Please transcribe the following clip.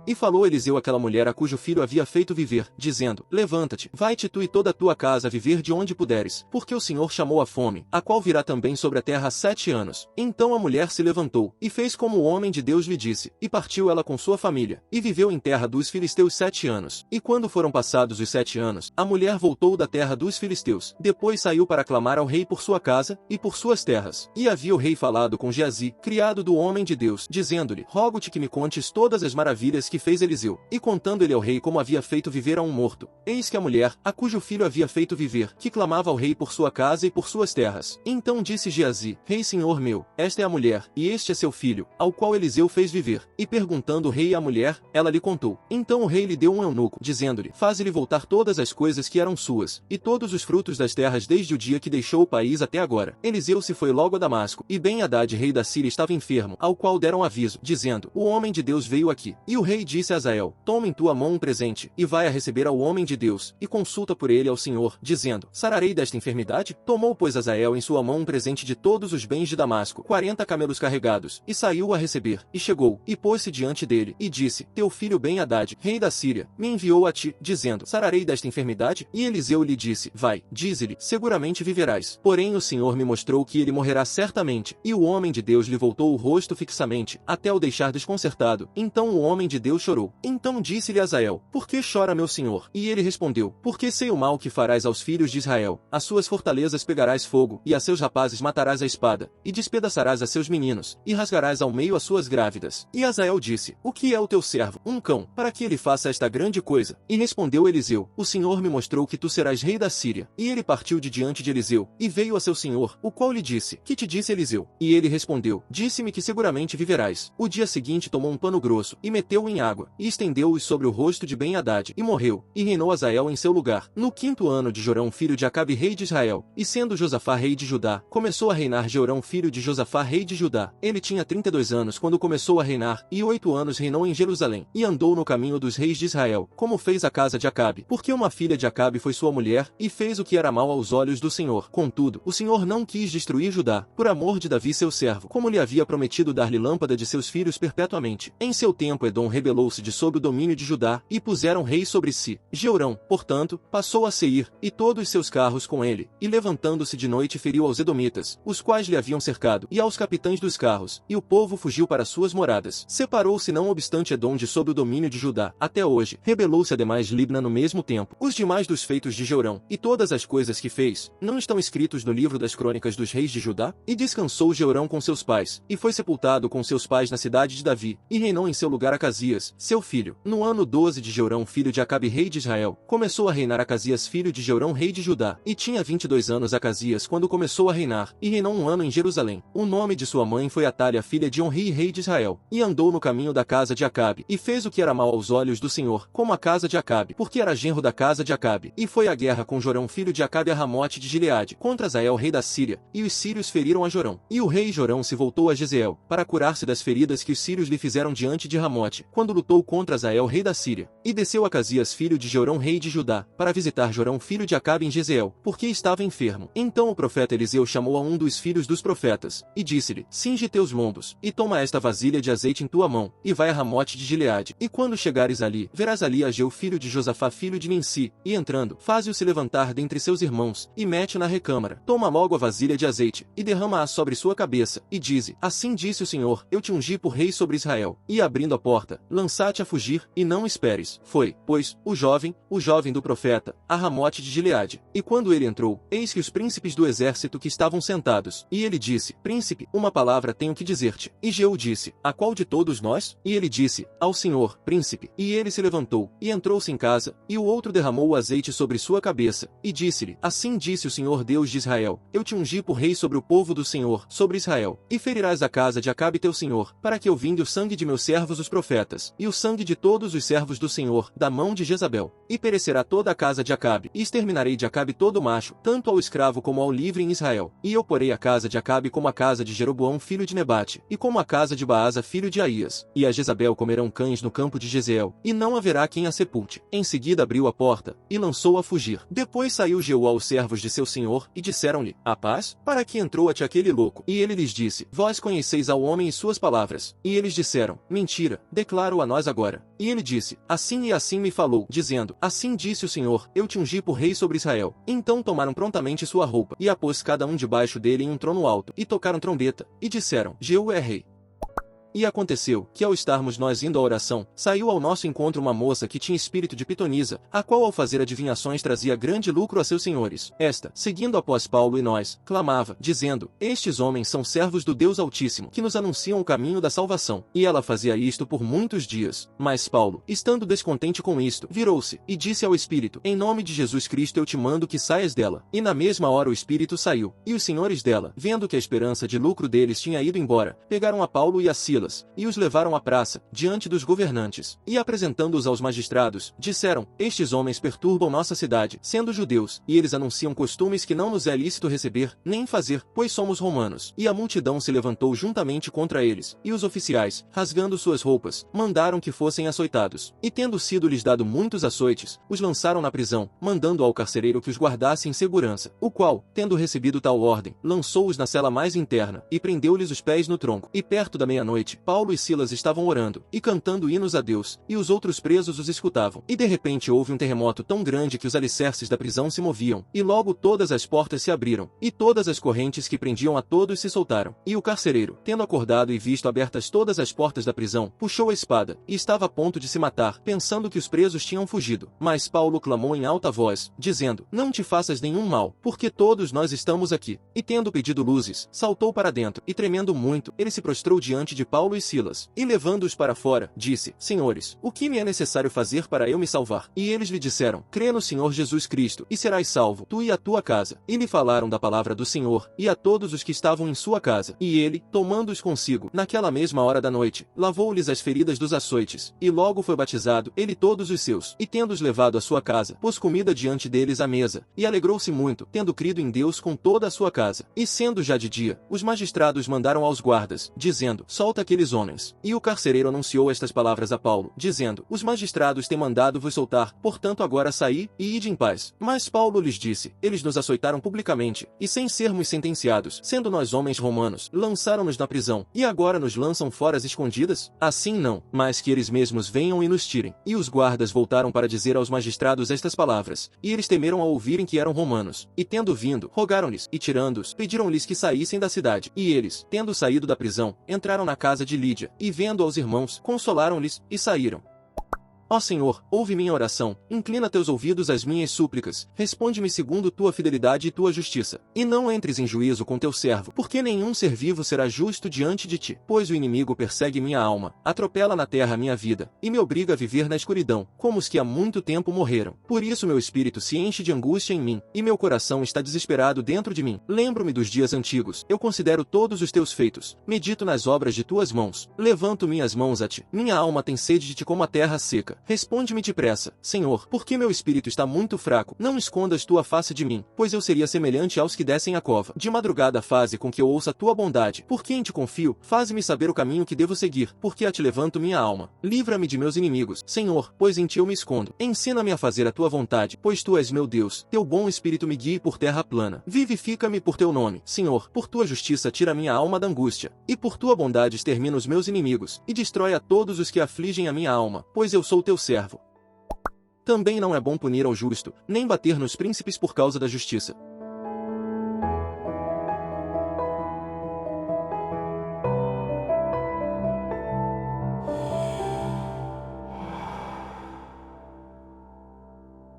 E falou Eliseu àquela mulher a cujo filho havia feito viver, dizendo: levanta-te, vai-te tu e toda a tua casa a viver de onde puderes, porque o Senhor chamou a fome, a qual virá também sobre a terra há 7 anos. Então a mulher se levantou, e fez como o homem de Deus lhe disse, e partiu ela com sua família, e viveu em terra dos filisteus 7 anos. E quando foram passados os 7 anos, a mulher voltou da terra dos filisteus. Depois saiu para clamar ao rei por sua casa, e por suas terras. E havia o rei falado com Geazi, criado do homem de Deus, dizendo-lhe: rogo-te que me contes todas as maravilhas que fez Eliseu. E contando ele ao rei como havia feito viver a um morto. Eis que a mulher, a cujo filho havia feito viver, que clamava ao rei por sua casa e por suas terras. Então disse Geazi: rei senhor meu, esta é a mulher, e este é seu filho, ao qual Eliseu fez viver. E perguntando o rei à mulher, ela lhe contou. Então o rei lhe deu um eunuco, dizendo-lhe: faze-lhe voltar todas as coisas que eram suas, e todos os frutos das terras desde o dia que deixou o país até agora. Eliseu se foi logo a Damasco, e Ben-Hadad rei da Síria estava enfermo, ao qual deram aviso, dizendo: o homem de Deus veio aqui. E o rei disse a Hazael: toma em tua mão um presente, e vai a receber ao homem de Deus, e consulta por ele ao Senhor, dizendo: sararei desta enfermidade? Tomou pois Hazael em sua mão um presente de todos os bens de Damasco, 40 camelos carregados, e saiu a receber, e chegou, e pôs-se diante dele, e disse: teu filho Ben-Hadad, rei da Síria, me enviou a ti, dizendo: sararei desta enfermidade? E Eliseu lhe disse: vai, dize-lhe, seguramente viverás. Porém o Senhor me mostrou que ele morrerá certamente. E o homem de Deus lhe voltou o rosto fixamente, até o deixar desconcertado. Então o homem de Deus chorou. Então disse-lhe Hazael: por que chora meu senhor? E ele respondeu: porque sei o mal que farás aos filhos de Israel. As suas fortalezas pegarás fogo, e a seus rapazes matarás a espada, e despedaçarás a seus meninos, e rasgarás ao meio as suas grávidas. E Hazael disse: o que é o teu servo, um cão, para que ele faça esta grande coisa? E respondeu Eliseu: o Senhor me mostrou que tu serás rei da Síria. E ele partiu de diante de Eliseu, e veio a seu senhor, o qual lhe disse: que te disse Eliseu? E ele respondeu: disse-me que seguramente viverás. O dia seguinte tomou um pano grosso, e meteu-o em água, e estendeu-o sobre o rosto de Ben-Hadad, e morreu, e reinou Hazael em seu lugar. No 5º ano de Jorão filho de Acabe rei de Israel, e sendo Josafá rei de Judá, começou a reinar Jeorão filho de Josafá rei de Judá. Ele tinha 32 anos quando começou a reinar, e 8 anos reinou em Jerusalém, e andou no caminho dos reis de Israel, como fez a casa de Acabe, porque uma filha de Acabe foi sua mulher, e fez o que era mal aos olhos do Senhor. Contudo, o Senhor não quis destruir Judá, por amor de Davi seu servo, como lhe havia prometido dar-lhe lâmpada de seus filhos perpetuamente. Em seu tempo Edom rebelou-se de sob o domínio de Judá, e puseram rei sobre si. Jeorão, portanto, passou a Seir, e todos seus carros com ele, e levantando-se de noite feriu aos edomitas, os quais lhe haviam cercado, e aos capitães dos carros, e o povo fugiu para suas moradas. Separou-se não obstante Edom de sob o domínio de Judá, até hoje. Rebelou-se ademais Libna no mesmo tempo. Os demais dos feitos de Jeorão, e todas as coisas que fez, não estão escritos no livro das crônicas dos reis de Judá? E descansou Jeorão com seus pais, e foi sepultado com seus pais na cidade de Davi, e reinou em seu lugar Acasias, seu filho. No ano 12 de Jeorão filho de Acabe rei de Israel, começou a reinar Acasias filho de Jeorão rei de Judá, e tinha 22 anos Acasias quando começou a reinar, e reinou 1 ano em Jerusalém. O nome de sua mãe foi Atália filha de Onri rei de Israel, e andou no caminho da casa de Acabe, e fez o que era mal aos olhos do Senhor, como a casa de Acabe, porque era genro da casa de Acabe, e foi à guerra com Jorão filho de Acabe a Ramote de Gileade, contra Hazael rei da Síria, e os sírios feriram a Jorão. E o rei Jorão se voltou a Jezeel, para curar-se das feridas que os sírios lhe fizeram diante de Ramote, quando lutou contra Hazael rei da Síria. E desceu Acasias filho de Jorão rei de Judá, para visitar Jorão filho de Acabe em Jezeel, porque estava enfermo. Então o profeta Eliseu chamou a um dos filhos dos profetas, e disse-lhe: cinge teus lombos, e toma esta vasilha de azeite em tua mão, e vai a Ramote de Gileade. E quando chegares ali, verás ali Ageu filho de Josafá filho de Ninsi, e entrando, faze-o se levantar dentre seus irmãos, e mete-o na recâmara. Toma logo a vasilha de azeite, e derrama-a sobre sua cabeça, e dize: assim disse o Senhor, eu te ungi por rei sobre Israel. E abrindo a porta, lança-te a fugir, e não esperes. Foi, pois, o jovem do profeta, a Ramote de Gileade. E quando ele entrou, eis que os príncipes do exército que estavam sentados, e ele disse: príncipe, uma palavra tenho que dizer-te. E Jeú disse: a qual de todos nós? E ele disse: ao Senhor, príncipe. E ele se levantou, e entrou-se em casa, e o outro derramou o azeite sobre sua cabeça, e disse-lhe: assim disse o Senhor Deus de Israel, eu te ungi por rei sobre o povo do Senhor, sobre Israel, e ferirás a casa de Acabe teu senhor, para que eu vinde o sangue de meus servos os profetas, e o sangue de todos os servos do Senhor, da mão de Jezabel. E perecerá toda a casa de Acabe, e exterminarei de Acabe todo macho, tanto ao escravo como ao livre em Israel. E eu porei a casa de Acabe como a casa de Jeroboão filho de Nebate, e como a casa de Baasa filho de Aías. E a Jezabel comerão cães no campo de Jezeel, e não haverá quem a sepulte. Em seguida abriu a porta, e lançou a fugir. Depois saiu Jeú aos servos de seu senhor, e disseram-lhe: a paz? Para que entrou-te aquele louco? E ele lhes disse: vós conheceis ao homem e suas palavras. E eles disseram: mentira, declara dá-o a nós agora. E ele disse, assim e assim me falou, dizendo, assim disse o Senhor, eu te ungi por rei sobre Israel. Então tomaram prontamente sua roupa, e a pôs cada um debaixo dele em um trono alto, e tocaram trombeta, e disseram, Jeú é rei. E aconteceu, que ao estarmos nós indo à oração, saiu ao nosso encontro uma moça que tinha espírito de pitonisa, a qual ao fazer adivinhações trazia grande lucro a seus senhores. Esta, seguindo após Paulo e nós, clamava, dizendo, estes homens são servos do Deus Altíssimo, que nos anunciam o caminho da salvação. E ela fazia isto por muitos dias. Mas Paulo, estando descontente com isto, virou-se, e disse ao espírito, em nome de Jesus Cristo eu te mando que saias dela. E na mesma hora o espírito saiu. E os senhores dela, vendo que a esperança de lucro deles tinha ido embora, pegaram a Paulo e a Silas, e os levaram à praça, diante dos governantes, e apresentando-os aos magistrados, disseram, estes homens perturbam nossa cidade, sendo judeus, e eles anunciam costumes que não nos é lícito receber, nem fazer, pois somos romanos. E a multidão se levantou juntamente contra eles, e os oficiais, rasgando suas roupas, mandaram que fossem açoitados. E tendo sido lhes dado muitos açoites, os lançaram na prisão, mandando ao carcereiro que os guardasse em segurança, o qual, tendo recebido tal ordem, lançou-os na cela mais interna, e prendeu-lhes os pés no tronco. E perto da meia-noite, Paulo e Silas estavam orando, e cantando hinos a Deus, e os outros presos os escutavam. E de repente houve um terremoto tão grande que os alicerces da prisão se moviam, e logo todas as portas se abriram, e todas as correntes que prendiam a todos se soltaram. E o carcereiro, tendo acordado e visto abertas todas as portas da prisão, puxou a espada, e estava a ponto de se matar, pensando que os presos tinham fugido. Mas Paulo clamou em alta voz, dizendo, não te faças nenhum mal, porque todos nós estamos aqui. E tendo pedido luzes, saltou para dentro, e tremendo muito, ele se prostrou diante de Paulo e Silas, e levando-os para fora, disse, Senhores, o que me é necessário fazer para eu me salvar? E eles lhe disseram, crê no Senhor Jesus Cristo, e serás salvo, tu e a tua casa. E lhe falaram da palavra do Senhor, e a todos os que estavam em sua casa. E ele, tomando-os consigo, naquela mesma hora da noite, lavou-lhes as feridas dos açoites, e logo foi batizado, ele e todos os seus. E tendo-os levado à sua casa, pôs comida diante deles à mesa, e alegrou-se muito, tendo crido em Deus com toda a sua casa. E sendo já de dia, os magistrados mandaram aos guardas, dizendo, solta aqueles homens. E o carcereiro anunciou estas palavras a Paulo, dizendo, os magistrados têm mandado vos soltar, portanto agora saí, e ide em paz. Mas Paulo lhes disse, eles nos açoitaram publicamente, e sem sermos sentenciados, sendo nós homens romanos, lançaram-nos na prisão, e agora nos lançam fora às escondidas? Assim não, mas que eles mesmos venham e nos tirem. E os guardas voltaram para dizer aos magistrados estas palavras, e eles temeram ao ouvirem que eram romanos, e tendo vindo, rogaram-lhes, e tirando-os, pediram-lhes que saíssem da cidade. E eles, tendo saído da prisão, entraram na casa de Lídia, e vendo aos irmãos, consolaram-lhes, e saíram. Ó Senhor, ouve minha oração, inclina teus ouvidos às minhas súplicas, responde-me segundo tua fidelidade e tua justiça. E não entres em juízo com teu servo, porque nenhum ser vivo será justo diante de ti. Pois o inimigo persegue minha alma, atropela na terra minha vida, e me obriga a viver na escuridão, como os que há muito tempo morreram. Por isso meu espírito se enche de angústia em mim, e meu coração está desesperado dentro de mim. Lembro-me dos dias antigos, eu considero todos os teus feitos, medito nas obras de tuas mãos, levanto minhas mãos a ti. Minha alma tem sede de ti como a terra seca. Responde-me depressa, Senhor, porque meu espírito está muito fraco. Não escondas tua face de mim, pois eu seria semelhante aos que descem a cova. De madrugada faze com que eu ouça tua bondade. Por quem te confio, faze-me saber o caminho que devo seguir, porque a ti levanto minha alma. Livra-me de meus inimigos, Senhor, pois em ti eu me escondo. Ensina-me a fazer a tua vontade, pois tu és meu Deus. Teu bom espírito me guie por terra plana. Vivifica-me por teu nome, Senhor, por tua justiça tira minha alma da angústia, e por tua bondade extermina os meus inimigos, e destrói a todos os que afligem a minha alma, pois eu sou teu servo. Também não é bom punir ao justo, nem bater nos príncipes por causa da justiça.